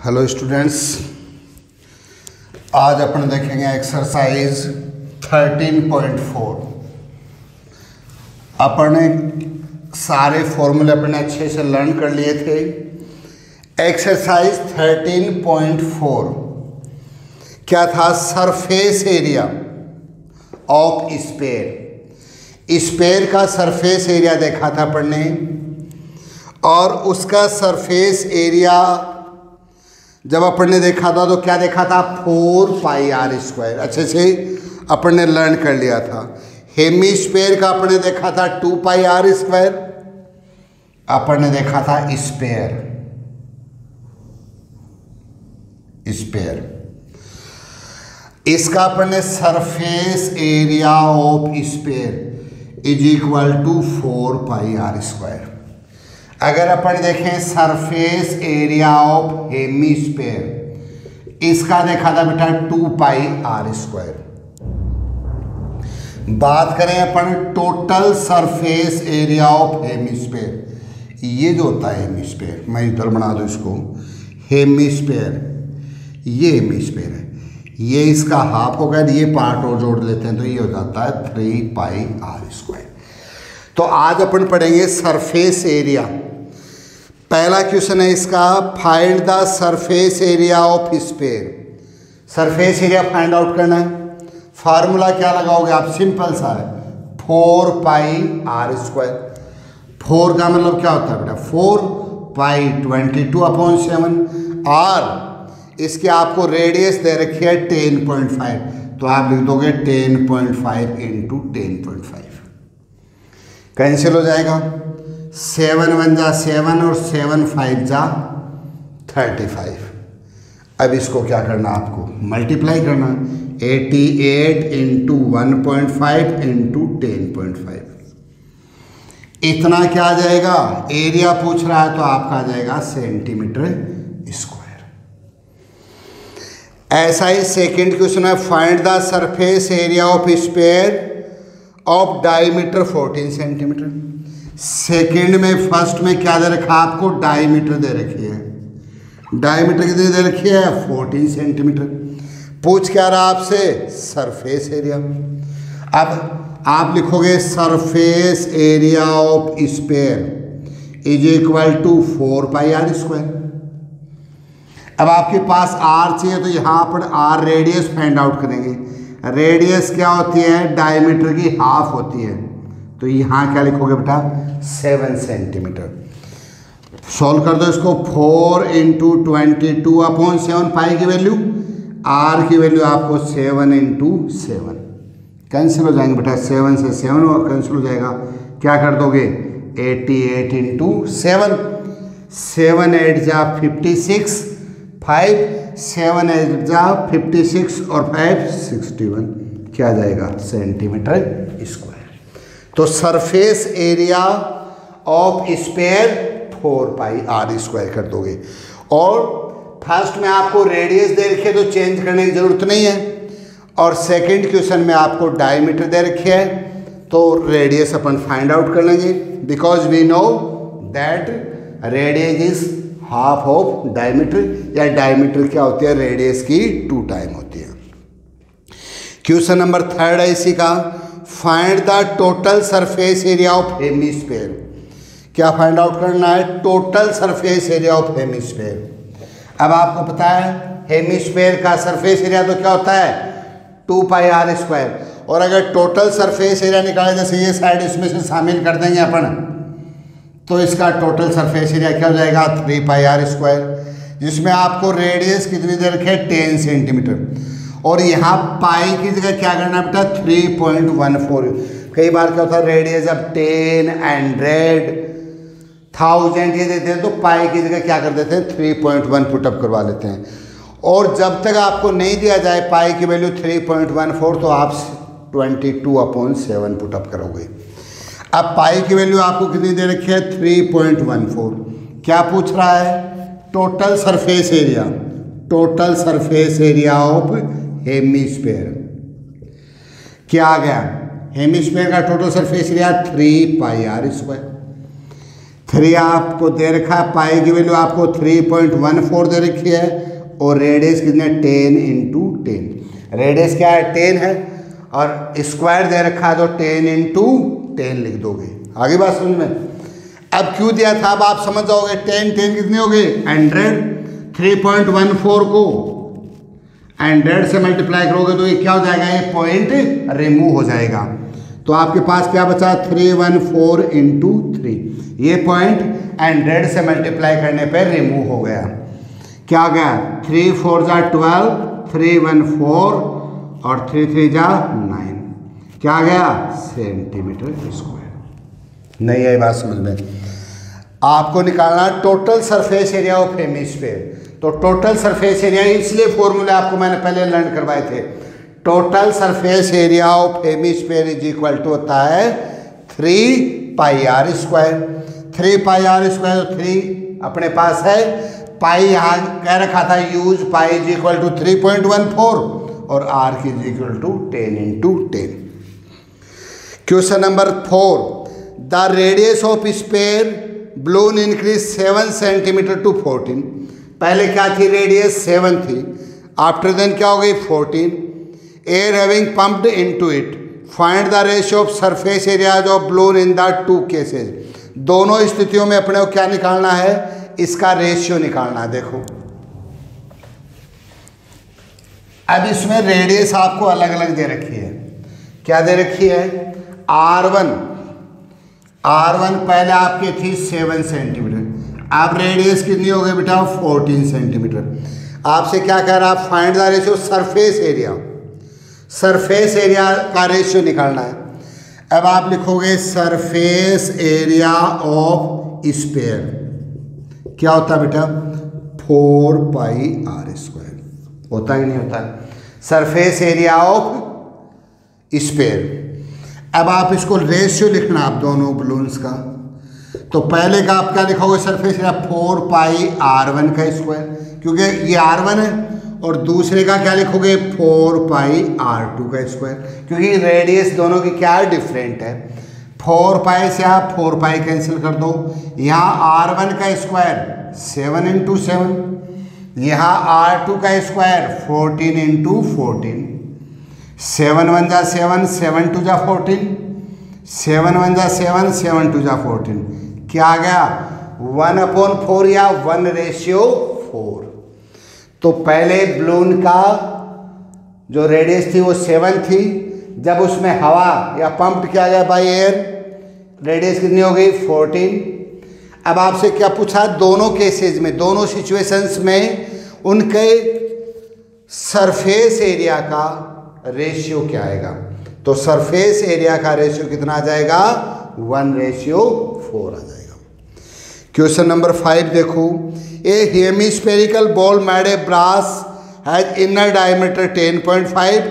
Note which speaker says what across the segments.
Speaker 1: Hello students, आज अपन देखेंगे exercise 13.4। अपन ने सारे फॉर्मूले अपने अच्छे से लर्न कर लिए थे। एक्सरसाइज 13.4 क्या था? Surface area of sphere. Sphere का सरफेस एरिया देखा था अपन ने, और उसका सरफेस एरिया जब अपन ने देखा था तो क्या देखा था? 4 पाई आर स्क्वायर। अच्छे से अपन ने लर्न कर लिया था। हेमिस्फीयर का अपन ने देखा था 2 पाई आर स्क्वायर। अपन ने देखा था स्फीयर इसका अपन ने surface area of sphere is equal to 4 pi R square. अगर अपन देखें सरफेस एरिया ऑफ हेमिस्फीयर, इसका देखा था बेटा 2 पाई आर स्क्वायर। बात करें अपन total surface area of hemisphere, ये जो होता है हेमिस्फीयर, मैं इधर बना दूं इसको, हेमिस्फीयर, ये हेमिस्फीयर है, ये इसका हाफ होगा, ये पार्ट और जोड़ लेते हैं तो ये हो जाता है 3 पाई आर स्क्वायर। तो आज अपन पढ़ेंगे सरफेस एरिया। पहला क्वेश्चन है इसका, find the surface area of sphere. Surface area find out करना है। फार्मूला क्या लगाओगे आप? सिंपल सा है, 4 पाई आर स्क्वायर। 4 का मतलब क्या होता है बेटा? 4 पाई 22/7। और इसके आपको रेडियस दे रखी है 10.5, तो आप लिख दोगे 10.5 इंटू 10.5। कैंसिल हो जाएगा, 7 1 जा 7 और 7 5 जा 35। अब इसको क्या करना आपको? मल्टीप्लाई करना। 88 इंटू 1.5 इंटू 10.5। इतना क्या आ जाएगा? एरिया पूछ रहा है तो आपका आ जाएगा सेंटीमीटर स्क्वायर। ऐसा ही सेकेंड क्वेश्चन है, find the surface area of sphere of diameter 14 centimetre. Second में, फर्स्ट में क्या दे रखा आपको? डायमीटर दे रखी है। डायमीटर कितनी दे रखी है? 14 सेंटीमीटर। पूछ क्या रहा आपसे? Surface area. अब आप लिखोगे surface area of sphere is equal to 4 pi R square. अब आपके पास आर चाहिए तो यहाँ पर आर रेडियस फाइंड आउट करेंगे। रेडियस क्या होती है? डायमीटर की हाफ होती है, तो यहाँ क्या लिखोगे बेटा? 7 सेंटीमीटर। सॉल्व कर दो इसको। 4 इंटू 22/7 पाई की वैल्यू, आर की वैल्यू आपको 7 इंटू 7। कैंसिल हो जाएंगे बेटा, 7 से 7 और कैंसिल हो जाएगा। क्या कर दोगे? 88 इंटू 7, 7 8 जा 56, 5 7 8 जा 56 और 5 61। क्या जाएगा? Centimetre square. तो surface area of sphere 4 pi R square कर दोगे। और फर्स्ट में आपको रेडियस दे रखी है तो चेंज करने की जरूरत नहीं है, और सेकंड क्वेश्चन में आपको डायमीटर दे रखी है तो रेडियस अपन फाइंड आउट कर लेंगे, because we know that radius is half of diameter, या डायमीटर क्या होती है? रेडियस की 2 टाइम होती है। क्वेश्चन नंबर 3 है इसी का, find the total surface area of hemisphere. क्या फाइंड आउट करना है? Total surface area of hemisphere. अब आपको पता है हेमिस्फीयर का सरफेस एरिया तो क्या होता है? 2 पाई आर स्क्वायर। और अगर टोटल सरफेस एरिया निकाले, जैसे ये साइड इसमें से शामिल कर देंगे अपन, तो इसका टोटल सरफेस एरिया क्या हो जाएगा? 3 पाई आर स्क्वायर, जिसमें आपको रेडियस कितनी दे रखे? 10 सेंटीमीटर। और यहाँ पाई की जगह क्या करना बेटा? 3.14। कई बार क्या होता है, रेडियस जब 10, 100, 1000 ये देते हैं तो पाई की जगह क्या कर देते हैं? 3.1 पुटअप करवा लेते हैं। और जब तक आपको नहीं दिया जाए पाई की वैल्यू 3.14, तो आप 22/7 पुटअप करोगे। अब पाई की वैल्यू आपको कितनी दे रखी है? 3.14। क्या पूछ रहा है? Total surface area, total surface area of hemisphere. क्या आ गया? हेमिस्फीयर का total surface area 3 pi R square. 3 आपको दे रखा है, पाई की वैल्यू आपको 3.14 दे रखी है, और रेडियस कितने 10 इंटू 10। रेडियस क्या है 10 है, और स्क्वायर दे रखा है तो 10 इंटू 10 लिख दोगे। आगे बात समझ में। अब क्यों दिया था अब आप समझ जाओगे। 10 कितने हो गए 100, 3.14 को 100 से मल्टीप्लाई करोगे तो ये क्या हो जाएगा, ये पॉइंट रिमूव हो जाएगा। तो आपके पास क्या बचा 314 इंटू 3, ये पॉइंट 100 से मल्टीप्लाई करने पर रिमूव हो गया। क्या गया 3 4 जा 12, 3 1 4 और 3 3 जा 9, क्या गया सेंटीमीटर स्क्वायर। नहीं है बात समझ में। आपको निकालना total surface area of hemisphere. तो टोटल सरफेस एरिया, इसलिए फॉर्मूले आपको मैंने पहले लर्न करवाए थे। Total surface area of hemisphere is equal to होता है 3 pi R square. 3 pi R square, 3 अपने पास है, पाई यहाँ कह रखा था use, pi is equal to 3.14 और आर की is equal to 10 into 10। Question number 4, the radius of sphere balloon increase 7 centimetre to 14। पहले क्या थी रेडियस 7 थी, आफ्टर देन क्या हो गई 14। Air having pumped into it, find the ratio of surface areas of balloon in the 2 cases. दोनों स्थितियों में अपने को क्या निकालना है, इसका रेशियो निकालना है। देखो अब इसमें रेडियस आपको अलग अलग दे रखी है। क्या दे रखी है R1 पहले आपकी थी 7 सेंटीमीटर, अब रेडियस कितनी हो गई बेटा 14 सेंटीमीटर। आपसे क्या कह रहा है, find the ratio surface area, surface area का रेशियो निकालना है। अब आप लिखोगे सरफेस एरिया ऑफ स्फीयर, क्या होता है बेटा 4 पाई आर स्क्वायर, होता है कि नहीं होता है, सरफेस एरिया ऑफ स्फीयर। अब आप इसको रेशियो लिखना आप दोनों बलून्स का। तो पहले का आप क्या लिखोगे सरफेस एरिया 4 पाई R1 का स्क्वायर, क्योंकि ये R1 है, और दूसरे का क्या लिखोगे 4 पाई R2 का स्क्वायर, क्योंकि रेडियस दोनों की क्या है डिफरेंट है। 4 पाई से आप 4 पाई कैंसिल कर दो, यहाँ R1 का स्क्वायर 7 इंटू 7, यहाँ R2 का स्क्वायर 14 इंटू 14, 7 1 जा 7, 7 2 जा 14, 7 1 जा 7, 7 2 जा 14, क्या आ गया 1/4 या 1:4। तो पहले बलून का जो रेडियस थी वो 7 थी, जब उसमें हवा या पंप किया गया बाय एयर, रेडियस कितनी हो गई 14। अब आपसे क्या पूछा, दोनों केसेस में, दोनों सिचुएशंस में उनके सरफेस एरिया का रेशियो क्या आएगा। तो सरफेस एरिया का रेशियो कितना आ जाएगा 1:4 आ जाएगा। क्वेश्चन नंबर 5 देखो, a hemispherical ball made a brass has inner diameter 10.5,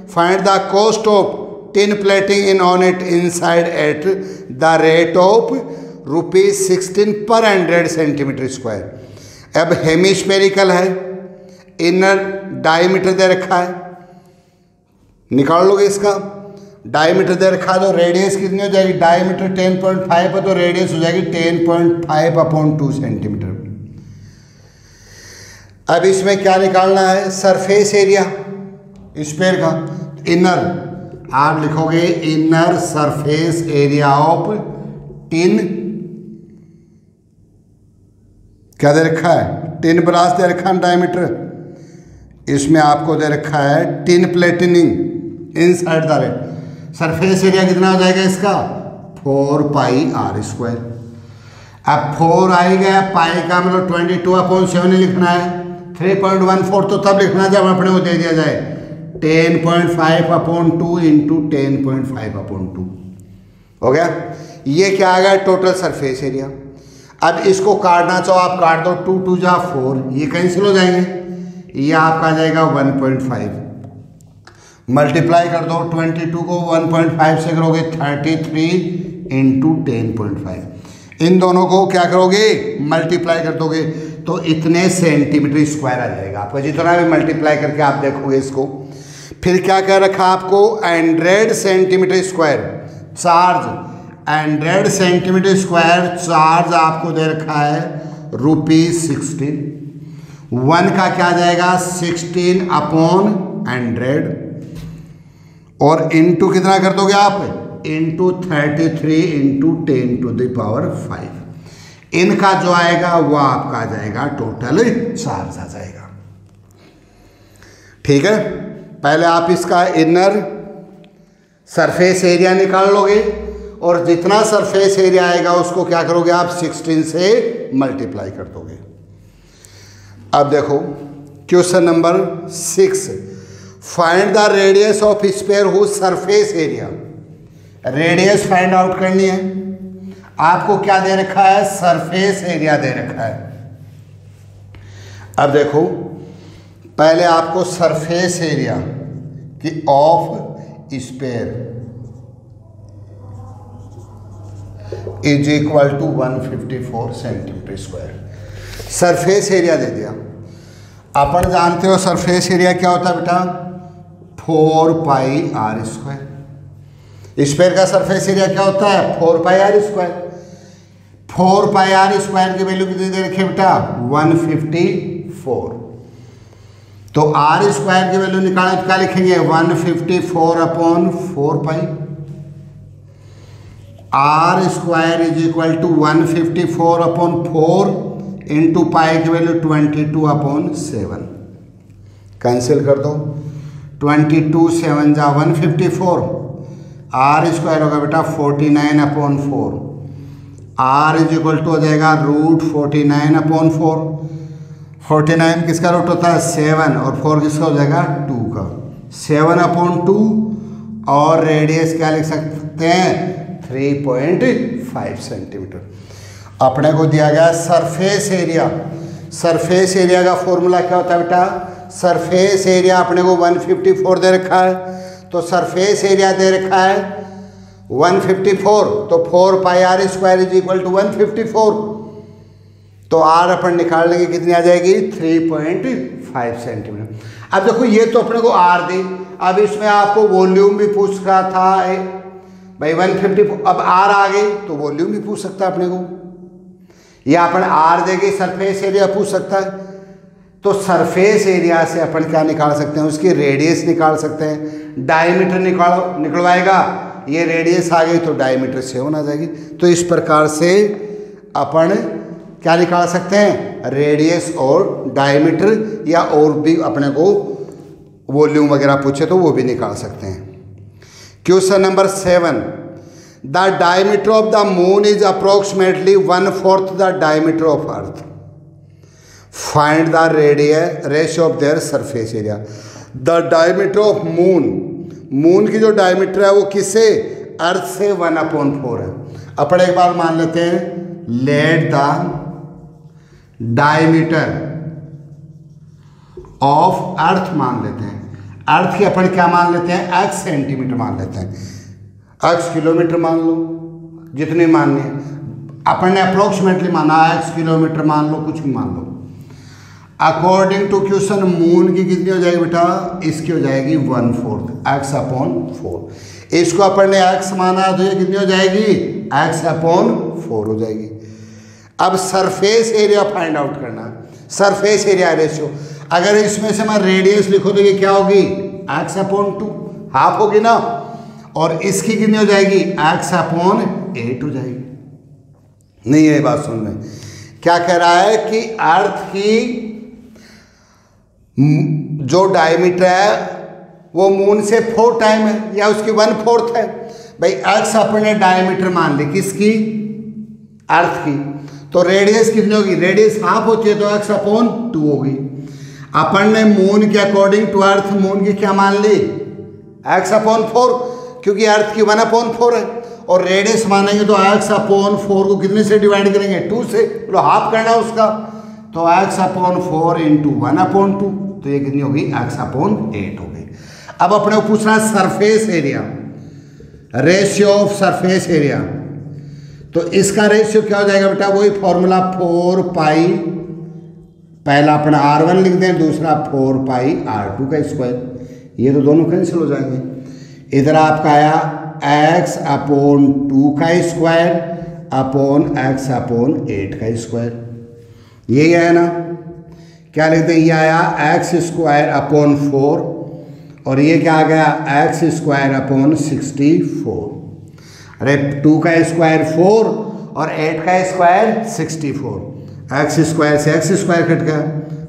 Speaker 1: find the cost of tin plating in on it inside at the rate of ₹16 per 100 centimetre square. अब hemispherical है, inner diameter दे रखा है, निकाल लोगे इसका diameter दे रखा है, तो रेडियस कितनी हो जाएगी, डायमीटर 10.5 है तो रेडियस हो जाएगी 10.5/2 सेंटीमीटर। अब इसमें क्या निकालना है, सरफेस एरिया स्फीयर का, इनर आप लिखोगे inner surface area of tin, क्या दे रखा है टिन ब्रास दे रखा है डायमीटर, इसमें आपको दे रखा है tin plating inside the rate. Surface area कितना हो जाएगा इसका 4 पाई आर स्क्वायर। अब 4 आई गया, पाई का मतलब 22/7 लिखना है, 3.14 तो तब लिखना जब अपने को दे दिया जाए 10.5/2 इंटू 10.5/2 हो गया। ये क्या आ गया टोटल सरफेस एरिया। अब इसको काटना चाहो आप काट दो, 2 2 जा 4, ये कैंसिल हो जाएंगे, ये आपका आ जाएगा 1.5, मल्टीप्लाई कर दो 22 को 1.5 से करोगे 33 इंटू 10.5, इन दोनों को क्या करोगे मल्टीप्लाई कर दोगे तो इतने सेंटीमीटर स्क्वायर आ जाएगा आपका, जितना भी मल्टीप्लाई करके आप देखोगे इसको। फिर क्या कह रखा आपको 100 centimetre square charge 100 centimetre square charge आपको दे रखा है ₹16। 1 का क्या जाएगा 16/100 और इंटू कितना कर दोगे आप इंटू 33 इंटू 10⁵। इनका जो आएगा वो आपका आ जाएगा टोटल चार्ज आ जाएगा। ठीक है, पहले आप इसका इनर सरफेस एरिया निकाल लोगे और जितना सरफेस एरिया आएगा उसको क्या करोगे आप 16 से मल्टीप्लाई कर दोगे। अब देखो question number 6, find the radius of sphere whose surface area. Radius find out करनी है। आपको क्या दे रखा है सरफेस एरिया दे रखा है। अब देखो पहले आपको सरफेस एरिया की of sphere is equal to 154 centimetre square surface area दे दिया। अपन जानते हो सरफेस एरिया क्या होता है बेटा 4πr²। स्फीयर का सरफेस एरिया क्या होता है 4πr²। 4πr² की वैल्यू कितनी दे रखी है बेटा 154। तो r² की वैल्यू निकालें तो क्या लिखेंगे 154/4π। r² is equal to 154/4 into pi की वैल्यू 22/7। कैंसिल कर दो 22 7 जा 154। r² होगा बेटा 49/4। r इज इक्वल टू हो जाएगा √49/4। 49 किसका रूट होता है 7 और 4 किसका हो जाएगा 2 का 7/2 और रेडियस क्या लिख सकते हैं 3.5 सेंटीमीटर। अपने को दिया गया सरफेस एरिया। सरफेस एरिया का फॉर्मूला क्या होता है बेटा सरफेस एरिया अपने को 154 दे रखा है। तो सरफेस एरिया दे रखा है 154 तो 4πr² इज इक्वल टू 154। तो r अपन निकाल लेंगे कितनी आ जाएगी 3.5 सेंटीमीटर। अब देखो ये तो अपने को r दी। अब इसमें आपको वॉल्यूम भी पूछ रहा था भाई 154। अब r आ गई तो वॉल्यूम भी पूछ सकता है अपने को या अपन r देगी सरफेस एरिया पूछ सकता है। तो सरफेस एरिया से अपन क्या निकाल सकते हैं उसकी रेडियस निकाल सकते हैं। डायमीटर निकलवाएगा ये रेडियस आ गई तो डायमीटर 7 आ जाएगी। तो इस प्रकार से अपन क्या निकाल सकते हैं रेडियस और डायमीटर या और भी अपने को वॉल्यूम वगैरह पूछे तो वो भी निकाल सकते हैं। Question number 7, the diameter of the moon is approximately 1/4 the diameter of earth. Find the ratio of their surface area. The diameter of moon की जो डायमीटर है वो किससे अर्थ से 1/4 है। अपन एक बार मान लेते हैं let the diameter of earth मान लेते हैं। अर्थ की अपन क्या मान लेते हैं x सेंटीमीटर मान लेते हैं। x किलोमीटर मान लो जितने माननी है अपन ने अप्रोक्सीमेटली माना x किलोमीटर मान लो कुछ भी मान लो। अकॉर्डिंग टू क्वेश्चन मून की कितनी हो जाएगी बेटा इसकी हो जाएगी 1/4 x/4। इसको अपन ने x माना तो ये कितनी हो जाएगी x/4 हो जाएगी। अब सरफेस एरिया फाइंड आउट करना है। सरफेस एरिया रेशियो अगर इसमें से मैं रेडियस लिखो तो ये क्या होगी x/2 हाफ होगी ना और इसकी कितनी हो जाएगी x/8 हो जाएगी। नहीं ये बात सुन रहे क्या कह रहा है कि अर्थ की जो डायमीटर है वो मून से 4 टाइम है या उसकी 1/4 है। भाई x अपने डायमीटर मान ली किसकी अर्थ की तो रेडियस कितनी होगी रेडियस हाफ होती है तो x/2 होगी। अपन ने मून के अकॉर्डिंग टू अर्थ मून की क्या मान ली x/4 क्योंकि अर्थ की 1/4 है और रेडियस मानेंगे तो x/4 को कितने से डिवाइड करेंगे 2 से तो हाफ करना उसका तो x/4 इंटू 1/2 तो ये कितनी होगी x/8 होगी। अब अपने को पूछना है surface area ratio of surface area. तो इसका रेशियो क्या हो जाएगा बेटा वही फॉर्मूला 4π पहला अपना r1 लिख दें दूसरा 4πr2 का स्क्वायर। ये तो दोनों कैंसिल हो जाएंगे। इधर आपका आया x अपॉन 2 का स्क्वायर अपॉन x अपॉन 8 का स्क्वायर, यही है ना। क्या लिखते हैं, ये आया x स्क्वायर अपॉन 4 और ये क्या आ गया x स्क्वायर अपॉन 64। अरे 2 का स्क्वायर 4 और 8 का स्क्वायर 64, x स्क्वायर से x स्क्वायर कट गया,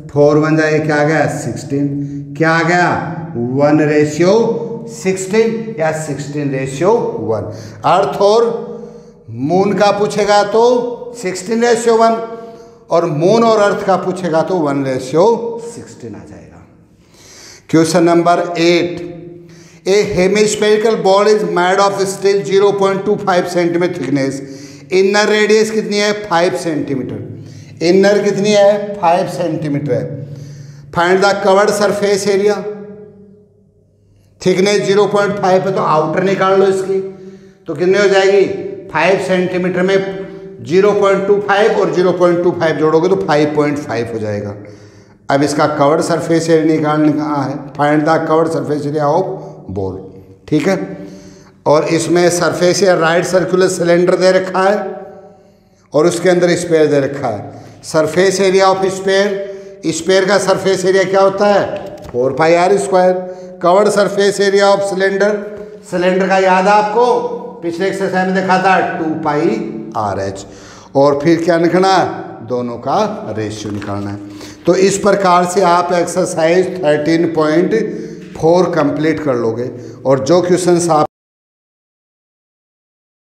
Speaker 1: 4 बन जाए, क्या आ गया 16, क्या आ गया 1:16 या 16:1। अर्थ और मून का पूछेगा तो 16:1 और मून और अर्थ का पूछेगा तो 1:16 आ जाएगा। Question number 8, A hemispherical ball is made of steel 0.25 centimetre thickness, inner radius कितनी है 5 सेंटीमीटर, इनर कितनी है 5 सेंटीमीटर है। Find the covered surface area, thickness 0.5 है तो आउटर निकाल लो इसकी, तो कितनी हो जाएगी 5 सेंटीमीटर में 0.25 और 0.25 जोड़ोगे तो 5.5 हो जाएगा। अब इसका कवर्ड सरफेस एरिया निकालने का है, find the covered surface area of ball, ठीक है। और इसमें surface area right circular cylinder दे रखा है और उसके अंदर स्पेयर दे रखा है। Surface area of sphere, sphere का सरफेस एरिया क्या होता है 4πr²। Covered surface area of cylinder, cylinder का याद है आपको, पिछले एक्सरसाइज में देखा था 2πrh। और फिर क्या लिखना है, दोनों का रेशियो निकालना है। तो इस प्रकार से आप एक्सरसाइज 13.4 कंप्लीट कर लोगे और जो क्वेश्चंस आप